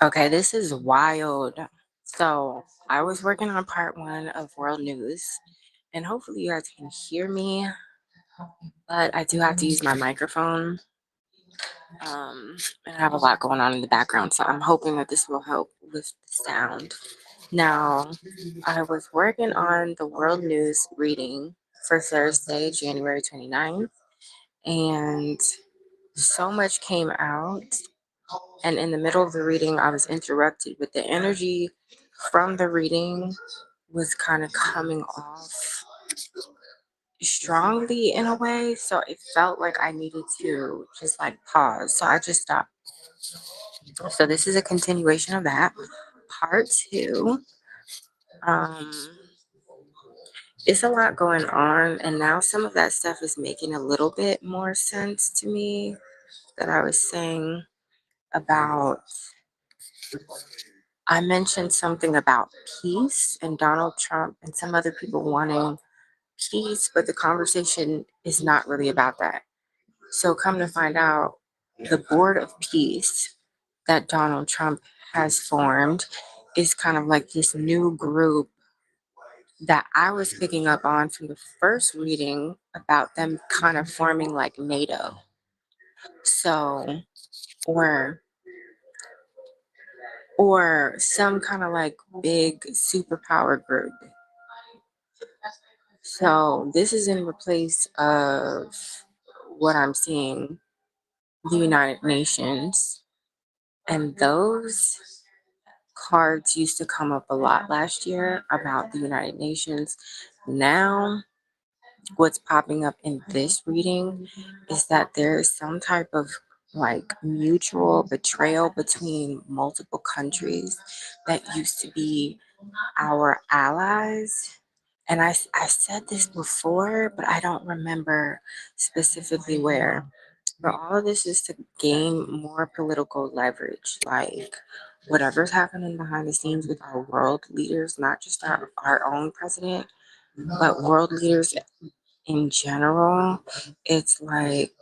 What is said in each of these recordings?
Okay, this is wild. So, I was working on part one of World News, and hopefully, you guys can hear me, but I do have to use my microphone. And I have a lot going on in the background, so I'm hoping that this will help with the sound. Now, I was working on the World News reading for Thursday, January 29th, and so much came out. And in the middle of the reading, I was interrupted with the energy from the reading was kind of coming off strongly in a way. So it felt like I needed to just like pause. So I just stopped. So this is a continuation of that. Part two. Um, it's a lot going on, and now some of that stuff is making a little bit more sense to me that I was saying about. I mentioned something about peace and Donald Trump and some other people wanting peace, but the conversation is not really about that. So, come to find out, the Board of Peace that Donald Trump has formed is kind of like this new group that I was picking up on from the first reading about them kind of forming like NATO. So, or or some kind of like big superpower group. So this is in replace of what I'm seeing, the United Nations. And those cards used to come up a lot last year about the United Nations. Now, what's popping up in this reading is that there is some type of like mutual betrayal between multiple countries that used to be our allies. And I said this before, but I don't remember specifically where. But all of this is to gain more political leverage. Like whatever's happening behind the scenes with our world leaders, not just our own president, but world leaders in general, it's like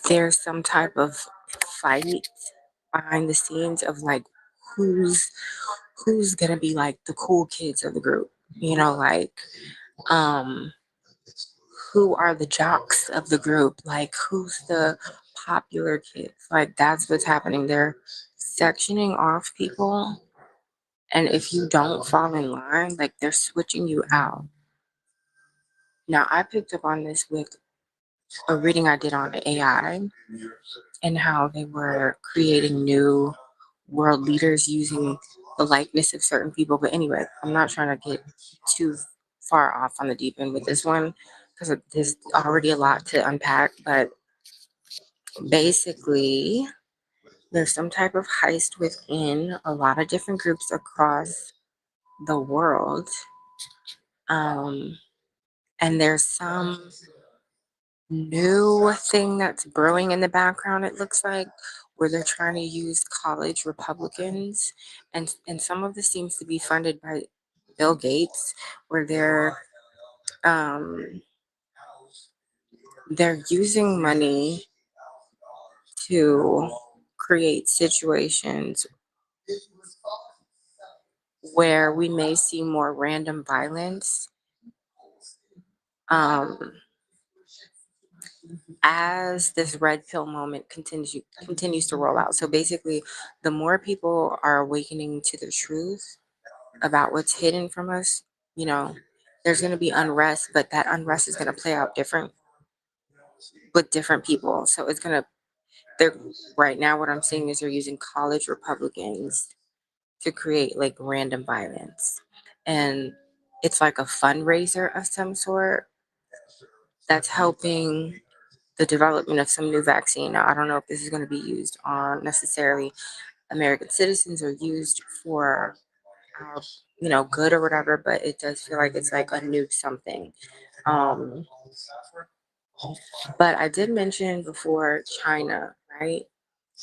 there's some type of fight behind the scenes of like who's who's gonna be like the cool kids of the group, like um who are the jocks of the group, like who's the popular kids, like that's what's happening. They're sectioning off people, and if you don't fall in line, like they're switching you out. Now I picked up on this with a reading I did on AI and how they were creating new world leaders using the likeness of certain people. But anyway, I'm not trying to get too far off on the deep end with this one because there's already a lot to unpack. But basically, there's some type of heist within a lot of different groups across the world. Um, and there's some new thing that's brewing in the background, it looks like, where they're trying to use college Republicans, and some of this seems to be funded by Bill Gates, where um they're using money to create situations where we may see more random violence um as this red pill moment continues to roll out. So basically, the more people are awakening to the truth about what's hidden from us, you know, there's going to be unrest, but that unrest is going to play out different with different people. So it's going to, they're right now, what I'm seeing is they're using college Republicans to create like random violence. And it's like a fundraiser of some sort that's helping the development of some new vaccine. Now, I don't know if this is going to be used on necessarily American citizens or used for our, good or whatever, but it does feel like it's like a new something. Um, but I did mention before China, right?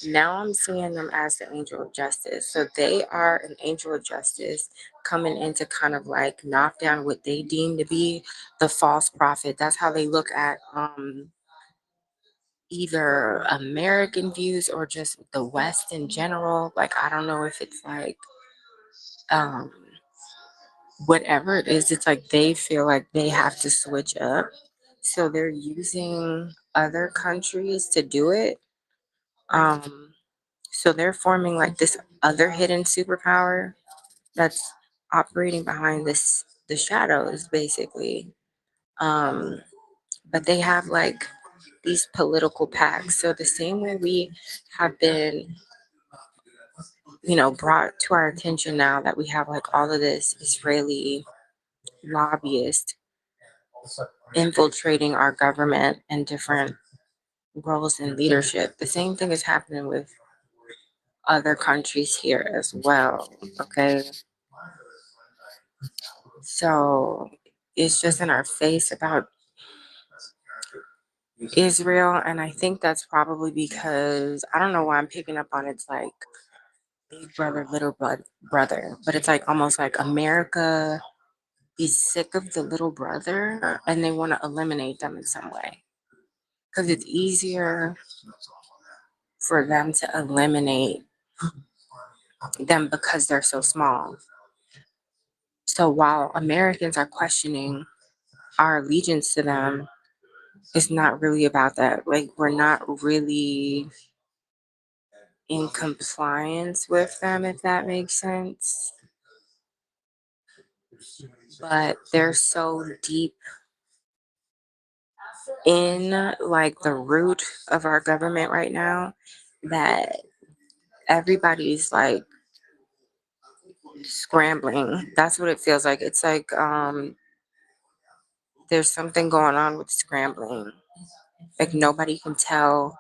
Now I'm seeing them as the angel of justice. So they are an angel of justice coming in to kind of like knock down what they deem to be the false prophet. That's how they look at either American views or just the West in general. Like, I don't know if it's like, um, whatever it is, it's like they feel like they have to switch up. So they're using other countries to do it. Um, so they're forming like this other hidden superpower that's operating behind the shadows, basically. Um, but they have like these political pacts. So the same way we have been, brought to our attention now that we have like all of this Israeli lobbyist infiltrating our government and different roles in leadership. The same thing is happening with other countries here as well. Okay. So it's just in our face about Israel. And I think that's probably because I don't know why I'm picking up on it's like big brother, brother, but it's like almost like America is sick of the little brother and they want to eliminate them in some way because it's easier for them to eliminate them because they're so small. So while Americans are questioning our allegiance to them, it's not really about that. Like, we're not really in compliance with them, if that makes sense. But they're so deep in like the root of our government right now that everybody's like scrambling. That's what it feels like. It's like there's something going on with scrambling. Like nobody can tell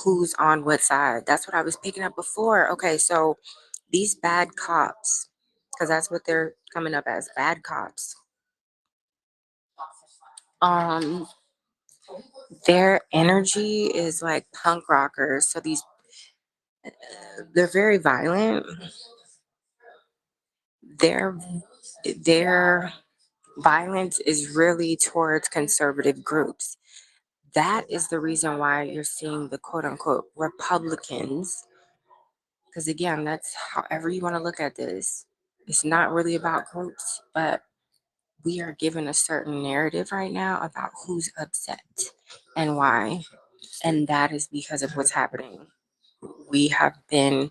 who's on what side. That's what I was picking up before. Okay, so these bad cops, because that's what they're coming up as, bad cops. Um, their energy is like punk rockers. So they're very violent. Their their violence is really towards conservative groups. That is the reason why you're seeing the quote unquote Republicans. Because again, that's however you want to look at this. It's not really about groups, but we are given a certain narrative right now about who's upset and why. And that is because of what's happening. We have been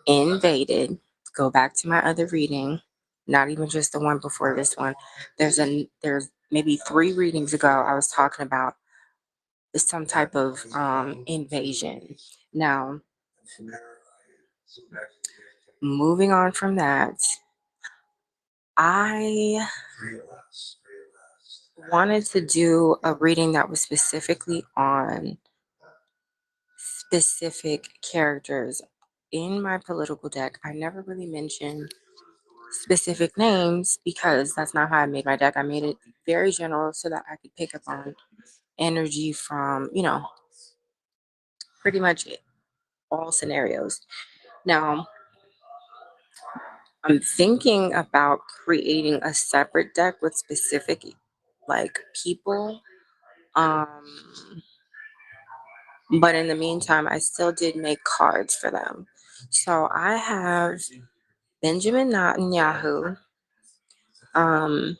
invaded. Go back to my other reading, not even just the one before this one. There's maybe 3 readings ago I was talking about some type of invasion. Now, moving on from that, I wanted to do a reading that was specifically on specific characters in my political deck. I never really mentioned specific names because that's not how I made my deck. I made it very general so that I could pick up on energy from, pretty much all scenarios. Now, I'm thinking about creating a separate deck with specific like people. Um, but in the meantime, I still did make cards for them. So I have Benjamin Netanyahu, um,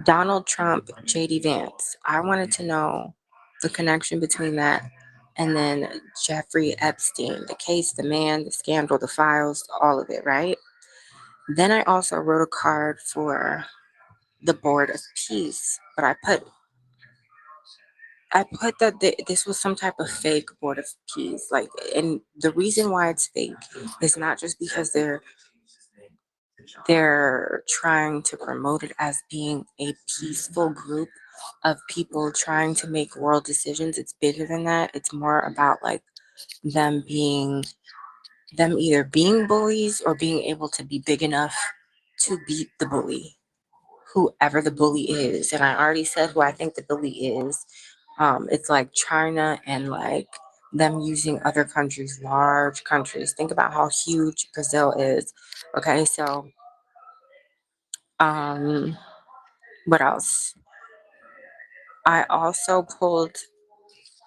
Donald Trump, JD Vance. I wanted to know the connection between that and then Jeffrey Epstein, the case, the man, the scandal, the files, all of it, right? Then I also wrote a card for the Board of Peace, but I put that this was some type of fake Board of Peace, like, and the reason why it's fake is not just because they're trying to promote it as being a peaceful group of people trying to make world decisions. It's bigger than that. It's more about like them being them either being bullies or being able to be big enough to beat the bully, whoever the bully is. And I already said who I think the bully is. It's like China and like them using other countries, large countries. Think about how huge Brazil is. Okay, so um, what else? I also pulled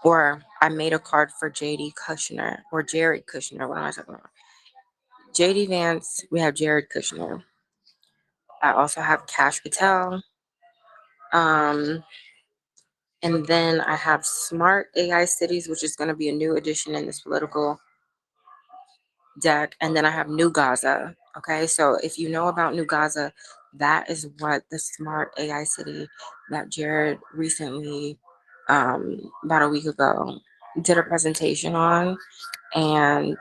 or I made a card for JD Kushner or Jared Kushner. What am I talking about? JD Vance, we have Jared Kushner. I also have Cash Patel. Um, and then I have Smart AI Cities, which is going to be a new addition in this political deck. And then I have New Gaza. Okay, so if you know about New Gaza, that is what the Smart AI City that Jared recently, about a week ago, did a presentation on. And,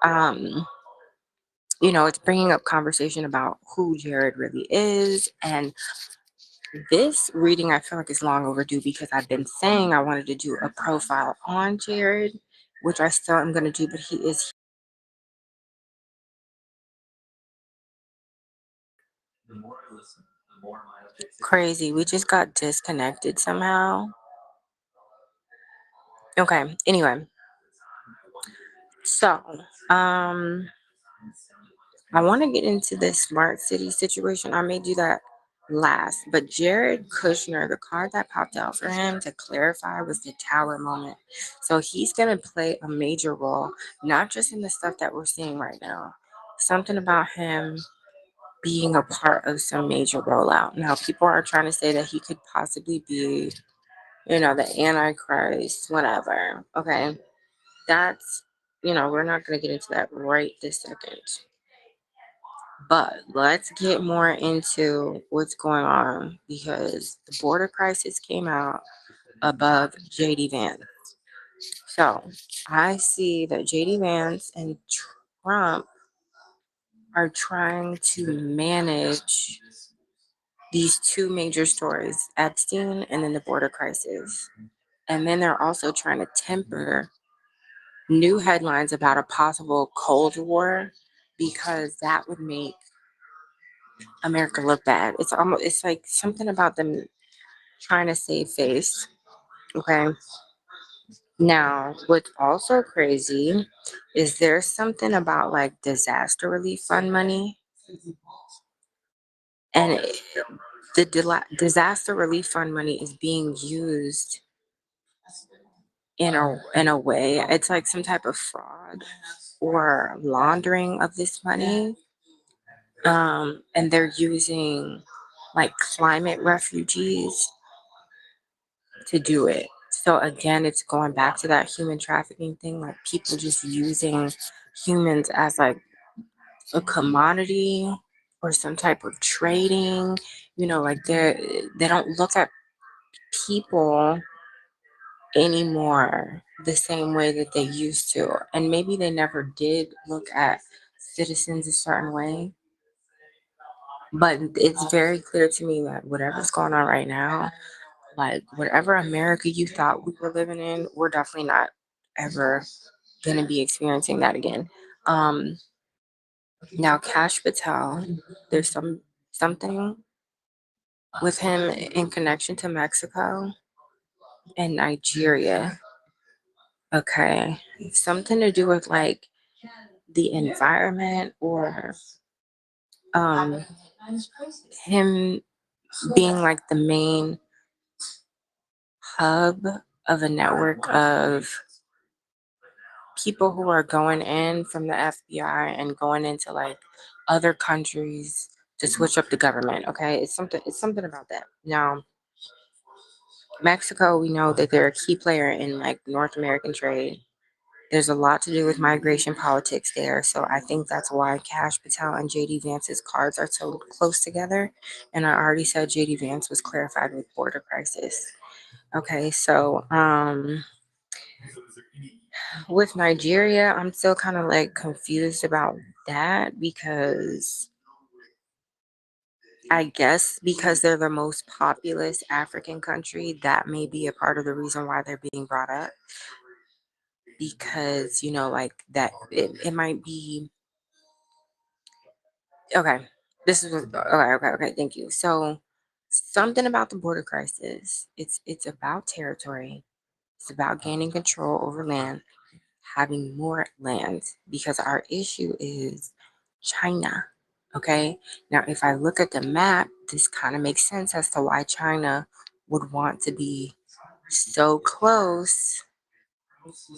um, it's bringing up conversation about who Jared really is. And this reading, I feel like is long overdue because I've been saying I wanted to do a profile on Jared, which I still am going to do, but he is crazy. We just got disconnected somehow. Okay, anyway, so um, I want to get into this smart city situation. I may do that last, but Jared Kushner, the card that popped out for him to clarify was the tower moment. So he's going to play a major role, not just in the stuff that we're seeing right now. Something about him being a part of some major rollout. Now, people are trying to say that he could possibly be, the Antichrist, whatever. Okay. That's, we're not going to get into that right this second. But let's get more into what's going on because the border crisis came out above JD Vance. So I see that JD Vance and Trump are trying to manage these two major stories, Epstein and then the border crisis. And then they're also trying to temper new headlines about a possible Cold War because that would make America look bad. It's like something about them trying to save face. Okay. Now, what's also crazy is there's something about like disaster relief fund money, and disaster relief fund money is being used in a way. It's like some type of fraud or laundering of this money. And they're using like climate refugees to do it. So again, it's going back to that human trafficking thing, like people just using humans as like a commodity or some type of trading. Like they don't look at people anymore the same way that they used to. And maybe they never did look at citizens a certain way. But it's very clear to me that whatever's going on right now, like whatever America you thought we were living in, we're definitely not ever gonna be experiencing that again. Um, Now Cash Patel, there's something with him in connection to Mexico and Nigeria. Okay, something to do with like the environment or um him being like the main hub of a network of people who are going in from the FBI and going into like other countries to switch up the government. Okay, it's something about that. Now, Mexico, we know that they're a key player in like North American trade. There's a lot to do with migration politics there. So I think that's why Cash Patel and JD Vance's cards are so close together. And I already said JD Vance was clarified with border crisis. Okay, so with Nigeria, I'm still kind of like confused about that because I guess because they're the most populous African country, that may be a part of the reason why they're being brought up. Because, like that, it might be okay. This is okay. Thank you. So, something about the border crisis. It's about territory. It's about gaining control over land, having more land, because our issue is China. Okay. Now, if I look at the map, this kind of makes sense as to why China would want to be so close.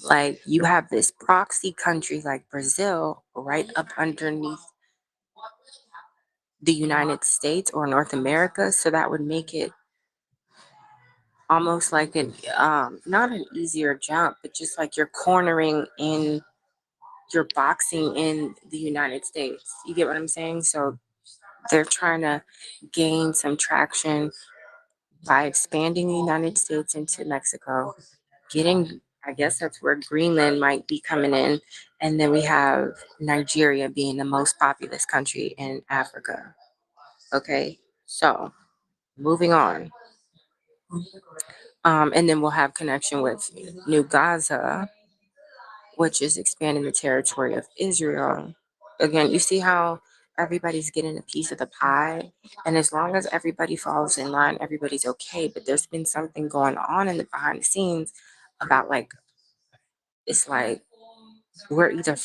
Like you have this proxy country like Brazil right up underneath the United States or North America. So that would make it almost like an not an easier jump, but just like you're cornering in you're boxing in the United States. You get what I'm saying? So they're trying to gain some traction by expanding the United States into Mexico, getting, I guess that's where Greenland might be coming in. And then we have Nigeria being the most populous country in Africa. Okay, so moving on. And then we'll have connection with New Gaza, which is expanding the territory of Israel. Again, you see how everybody's getting a piece of the pie, and as long as everybody falls in line, everybody's okay. But there's been something going on in the behind the scenes about like it's like we're either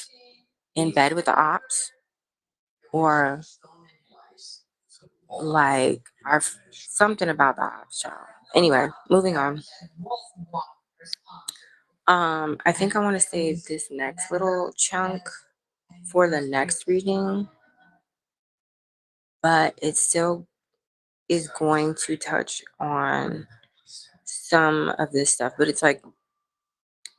in bed with the ops or like our something about the ops, child. Anyway, moving on. I think I want to save this next little chunk for the next reading, but it still is going to touch on some of this stuff, but it's like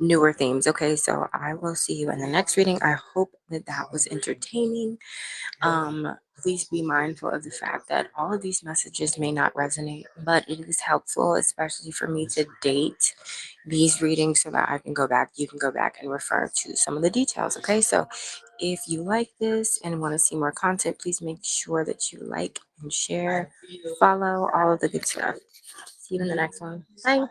newer themes. Okay, so I will see you in the next reading. I hope that that was entertaining. Please be mindful of the fact that all of these messages may not resonate, but it is helpful, especially for me to date these readings so that I can go back, you can go back and refer to some of the details. Okay, so if you like this and want to see more content, please make sure that you like and share, follow all of the good stuff. See you in the next one. Bye.